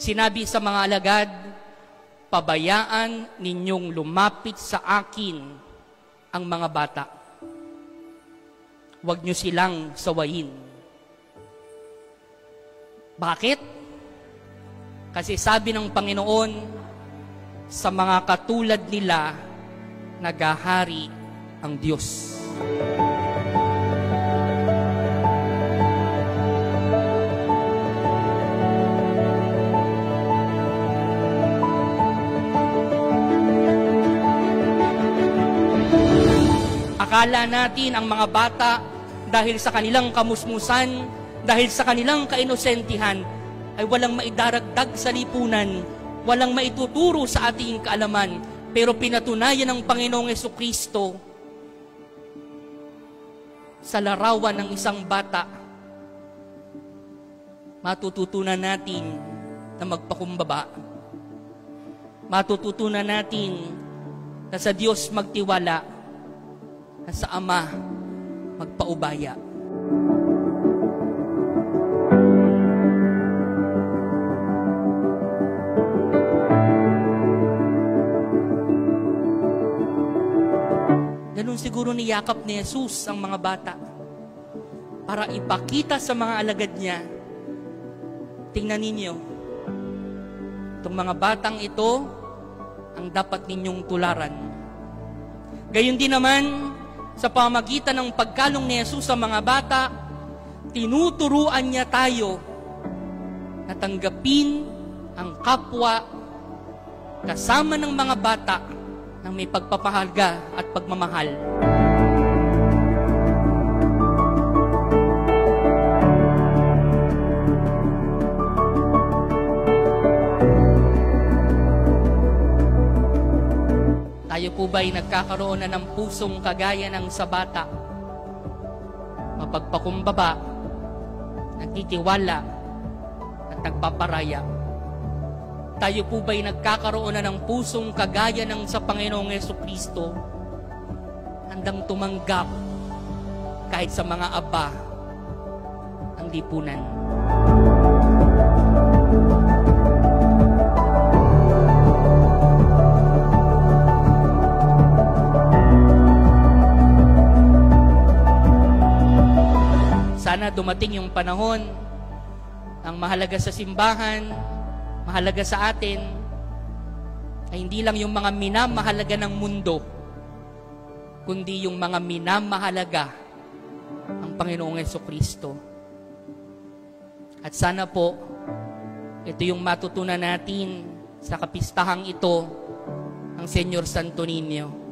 Sinabi sa mga alagad, pabayaan ninyong lumapit sa akin ang mga bata. Huwag nyo silang sawayin. Bakit? Kasi sabi ng Panginoon, sa mga katulad nila, nagahari ang Diyos. Akala natin ang mga bata, dahil sa kanilang kamusmusan, dahil sa kanilang kainosentihan, ay walang maidaragdag sa lipunan, walang maituturo sa ating kaalaman. Pero pinatunayan ng Panginoong Jesucristo sa larawan ng isang bata, matututunan natin na magpakumbaba. Matututunan natin na sa Diyos magtiwala, na sa Ama magpaubaya. Ganun siguro niyakap ni Jesus ang mga bata para ipakita sa mga alagad niya, tingnan ninyo, itong mga batang ito ang dapat ninyong tularan. Gayon din naman, sa pamagitan ng pagkalong ni Jesus sa mga bata, tinuturuan niya tayo na tanggapin ang kapwa kasama ng mga bata ng may pagpapahalga at pagmamahal. Tayo po ba'y nagkakaroon na ng pusong kagaya ng sa bata? Mapagpakumbaba, nagtitiwala, at nagpaparaya. Tayo po ba'y nagkakaroon na ng pusong kagaya ng sa Panginoong Jesucristo? Handang tumanggap kahit sa mga aba ang lipunan. Sana dumating yung panahon, ang mahalaga sa simbahan, mahalaga sa atin, ay hindi lang yung mga minamahalaga ng mundo, kundi yung mga minamahalaga ang Panginoong Jesucristo. At sana po, ito yung matutunan natin sa kapistahang ito, ang Señor Santo Niño.